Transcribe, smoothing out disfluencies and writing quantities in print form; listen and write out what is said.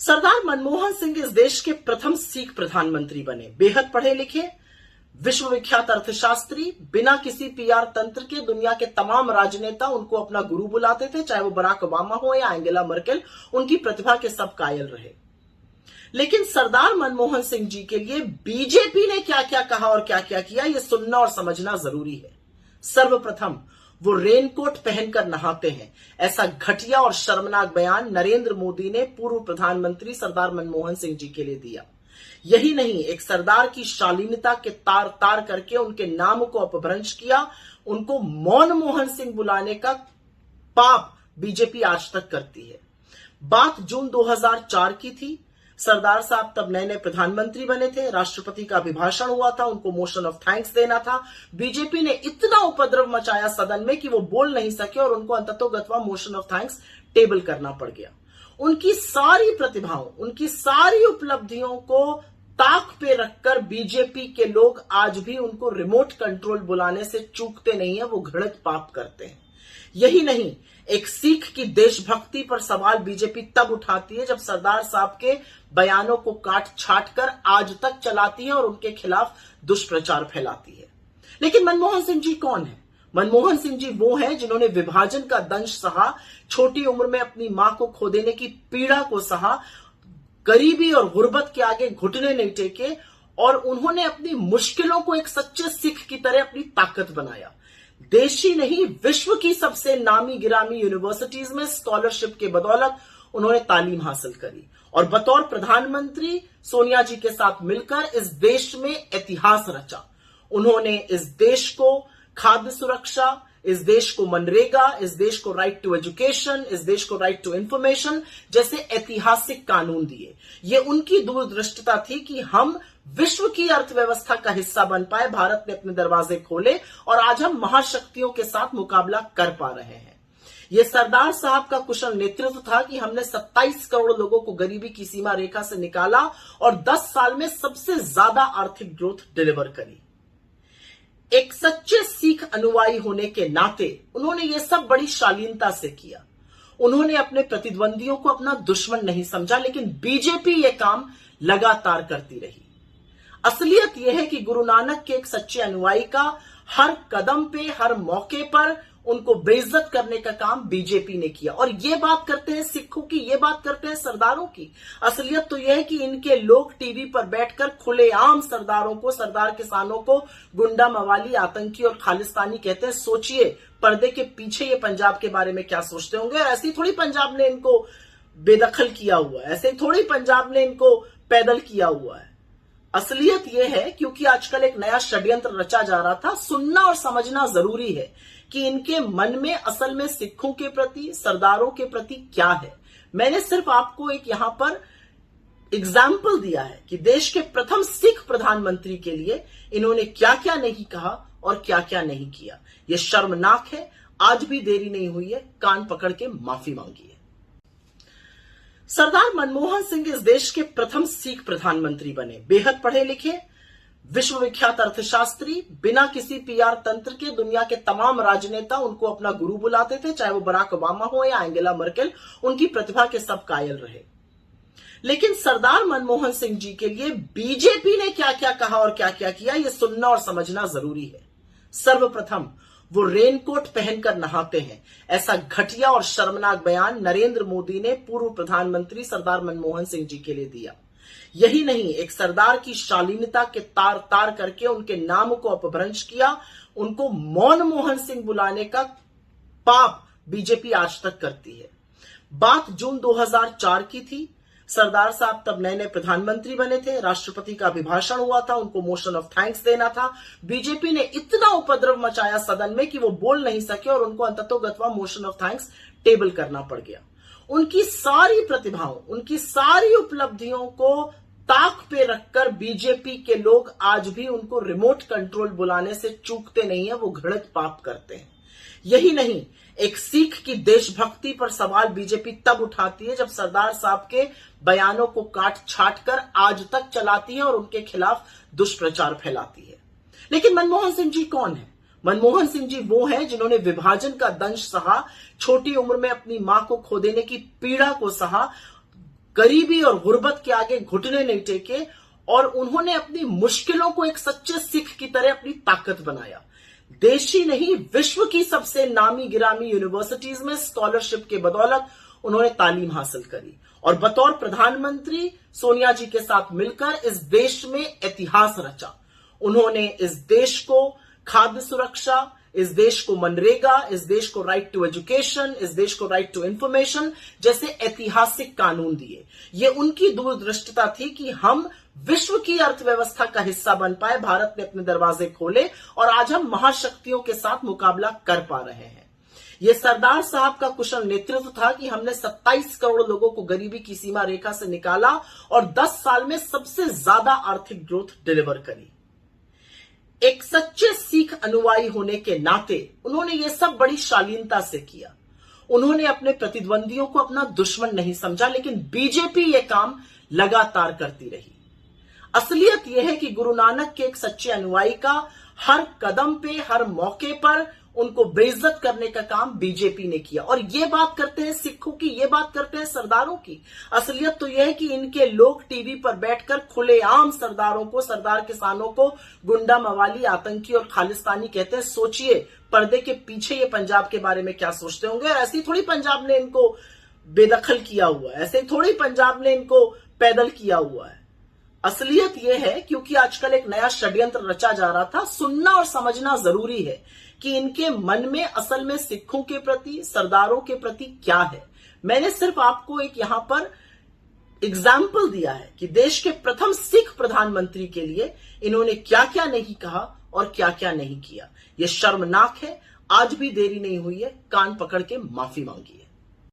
सरदार मनमोहन सिंह इस देश के प्रथम सिख प्रधानमंत्री बने। बेहद पढ़े लिखे, विश्वविख्यात अर्थशास्त्री, बिना किसी पीआर तंत्र के दुनिया के तमाम राजनेता उनको अपना गुरु बुलाते थे, चाहे वो बराक ओबामा हो या एंजेला मर्केल। उनकी प्रतिभा के सब कायल रहे। लेकिन सरदार मनमोहन सिंह जी के लिए बीजेपी ने क्या क्या कहा और क्या क्या किया, यह सुनना और समझना जरूरी है। सर्वप्रथम, वो रेनकोट पहनकर नहाते हैं, ऐसा घटिया और शर्मनाक बयान नरेंद्र मोदी ने पूर्व प्रधानमंत्री सरदार मनमोहन सिंह जी के लिए दिया। यही नहीं, एक सरदार की शालीनता के तार तार करके उनके नाम को अपभ्रंश किया। उनको मौन मोहन सिंह बुलाने का पाप बीजेपी आज तक करती है। बात जून 2004 की थी। सरदार साहब तब नए नए प्रधानमंत्री बने थे, राष्ट्रपति का अभिभाषण हुआ था, उनको मोशन ऑफ थैंक्स देना था। बीजेपी ने इतना उपद्रव मचाया सदन में कि वो बोल नहीं सके और उनको अंततोगत्वा मोशन ऑफ थैंक्स टेबल करना पड़ गया। उनकी सारी प्रतिभाओं, उनकी सारी उपलब्धियों को ताक पे रखकर बीजेपी के लोग आज भी उनको रिमोट कंट्रोल बुलाने से चूकते नहीं है, वो घृणित पाप करते हैं। यही नहीं, एक सिख की देशभक्ति पर सवाल बीजेपी तब उठाती है जब सरदार साहब के बयानों को काट छाट कर आज तक चलाती है और उनके खिलाफ दुष्प्रचार फैलाती है। लेकिन मनमोहन सिंह जी कौन है? मनमोहन सिंह जी वो हैं जिन्होंने विभाजन का दंश सहा, छोटी उम्र में अपनी मां को खो देने की पीड़ा को सहा, गरीबी और गुर्बत के आगे घुटने नहीं टेके और उन्होंने अपनी मुश्किलों को एक सच्चे सिख की तरह अपनी ताकत बनाया। देश ही नहीं, विश्व की सबसे नामी गिरामी यूनिवर्सिटीज में स्कॉलरशिप के बदौलत उन्होंने तालीम हासिल करी और बतौर प्रधानमंत्री सोनिया जी के साथ मिलकर इस देश में इतिहास रचा। उन्होंने इस देश को खाद्य सुरक्षा, इस देश को मनरेगा, इस देश को राइट टू एजुकेशन, इस देश को राइट टू इंफॉर्मेशन जैसे ऐतिहासिक कानून दिए। ये उनकी दूरदृष्टता थी कि हम विश्व की अर्थव्यवस्था का हिस्सा बन पाए। भारत ने अपने दरवाजे खोले और आज हम महाशक्तियों के साथ मुकाबला कर पा रहे हैं। यह सरदार साहब का कुशल नेतृत्व था कि हमने 27 करोड़ लोगों को गरीबी की सीमा रेखा से निकाला और 10 साल में सबसे ज्यादा आर्थिक ग्रोथ डिलीवर करी। एक सच्चे सिख अनुयायी होने के नाते उन्होंने यह सब बड़ी शालीनता से किया। उन्होंने अपने प्रतिद्वंदियों को अपना दुश्मन नहीं समझा, लेकिन बीजेपी यह काम लगातार करती रही। असलियत यह है कि गुरु नानक के एक सच्चे अनुयायी का हर कदम पे, हर मौके पर उनको बेइज्जत करने का काम बीजेपी ने किया। और ये बात करते हैं सिखों की, ये बात करते हैं सरदारों की। असलियत तो यह है कि इनके लोग टीवी पर बैठकर खुलेआम सरदारों को, सरदार किसानों को गुंडा, मवाली, आतंकी और खालिस्तानी कहते हैं। सोचिए पर्दे के पीछे ये पंजाब के बारे में क्या सोचते होंगे। और ऐसे थोड़ी पंजाब ने इनको बेदखल किया हुआ है, ऐसे थोड़ी पंजाब ने इनको पैदल किया हुआ है। असलियत यह है क्योंकि आजकल एक नया षड्यंत्र रचा जा रहा था। सुनना और समझना जरूरी है कि इनके मन में असल में सिखों के प्रति, सरदारों के प्रति क्या है। मैंने सिर्फ आपको एक यहां पर एग्जाम्पल दिया है कि देश के प्रथम सिख प्रधानमंत्री के लिए इन्होंने क्या क्या नहीं कहा और क्या क्या नहीं किया। यह शर्मनाक है। आज भी देरी नहीं हुई है, कान पकड़ के माफी मांगी है। सरदार मनमोहन सिंह इस देश के प्रथम सिख प्रधानमंत्री बने। बेहद पढ़े लिखे, विश्वविख्यात अर्थशास्त्री, बिना किसी पीआर तंत्र के दुनिया के तमाम राजनेता उनको अपना गुरु बुलाते थे, चाहे वो बराक ओबामा हो या एंजेला मर्केल। उनकी प्रतिभा के सब कायल रहे। लेकिन सरदार मनमोहन सिंह जी के लिए बीजेपी ने क्या क्या कहा और क्या क्या किया, यह सुनना और समझना जरूरी है। सर्वप्रथम, वो रेनकोट पहनकर नहाते हैं, ऐसा घटिया और शर्मनाक बयान नरेंद्र मोदी ने पूर्व प्रधानमंत्री सरदार मनमोहन सिंह जी के लिए दिया। यही नहीं, एक सरदार की शालीनता के तार तार करके उनके नाम को अपभ्रंश किया। उनको मौन मोहन सिंह बुलाने का पाप बीजेपी आज तक करती है। बात जून 2004 की थी। सरदार साहब तब नए नए प्रधानमंत्री बने थे, राष्ट्रपति का अभिभाषण हुआ था, उनको मोशन ऑफ थैंक्स देना था। बीजेपी ने इतना उपद्रव मचाया सदन में कि वो बोल नहीं सके और उनको अंततोगत्वा मोशन ऑफ थैंक्स टेबल करना पड़ गया। उनकी सारी प्रतिभाओं, उनकी सारी उपलब्धियों को ताक पे रखकर बीजेपी के लोग आज भी उनको रिमोट कंट्रोल बुलाने से चूकते नहीं है, वो घृणित पाप करते हैं। यही नहीं, एक सिख की देशभक्ति पर सवाल बीजेपी तब उठाती है जब सरदार साहब के बयानों को काट छाट कर आज तक चलाती है और उनके खिलाफ दुष्प्रचार फैलाती है। लेकिन मनमोहन सिंह जी कौन है? मनमोहन सिंह जी वो हैं जिन्होंने विभाजन का दंश सहा, छोटी उम्र में अपनी मां को खो देने की पीड़ा को सहा, गरीबी और गुर्बत के आगे घुटने नहीं टेके और उन्होंने अपनी मुश्किलों को एक सच्चे सिख की तरह अपनी ताकत बनाया। देश ही नहीं, विश्व की सबसे नामी गिरामी यूनिवर्सिटीज में स्कॉलरशिप के बदौलत उन्होंने तालीम हासिल करी और बतौर प्रधानमंत्री सोनिया जी के साथ मिलकर इस देश में इतिहास रचा। उन्होंने इस देश को खाद्य सुरक्षा, इस देश को मनरेगा, इस देश को राइट टू एजुकेशन, इस देश को राइट टू इंफॉर्मेशन जैसे ऐतिहासिक कानून दिए। ये उनकी दूरदृष्टता थी कि हम विश्व की अर्थव्यवस्था का हिस्सा बन पाए, भारत ने अपने दरवाजे खोले और आज हम महाशक्तियों के साथ मुकाबला कर पा रहे हैं। ये सरदार साहब का कुशल नेतृत्व था कि हमने 27 करोड़ लोगों को गरीबी की सीमा रेखा से निकाला और 10 साल में सबसे ज्यादा आर्थिक ग्रोथ डिलीवर करी। एक सच्चे सिख अनुयायी होने के नाते उन्होंने ये सब बड़ी शालीनता से किया। उन्होंने अपने प्रतिद्वंदियों को अपना दुश्मन नहीं समझा, लेकिन बीजेपी ये काम लगातार करती रही। असलियत यह है कि गुरु नानक के एक सच्चे अनुयायी का हर कदम पे, हर मौके पर उनको बेइज्जत करने का काम बीजेपी ने किया। और ये बात करते हैं सिखों की, ये बात करते हैं सरदारों की। असलियत तो यह है कि इनके लोग टीवी पर बैठकर खुलेआम सरदारों को, सरदार किसानों को गुंडा, मवाली, आतंकी और खालिस्तानी कहते हैं। सोचिए पर्दे के पीछे ये पंजाब के बारे में क्या सोचते होंगे। और ऐसे थोड़ी पंजाब ने इनको बेदखल किया हुआ है, ऐसे थोड़ी पंजाब ने इनको पैदल किया हुआ है। असलियत यह है क्योंकि आजकल एक नया षड्यंत्र रचा जा रहा था। सुनना और समझना जरूरी है कि इनके मन में असल में सिखों के प्रति, सरदारों के प्रति क्या है। मैंने सिर्फ आपको एक यहां पर एग्जाम्पल दिया है कि देश के प्रथम सिख प्रधानमंत्री के लिए इन्होंने क्या क्या नहीं कहा और क्या क्या नहीं किया। यह शर्मनाक है। आज भी देरी नहीं हुई है, कान पकड़ के माफी मांगिए।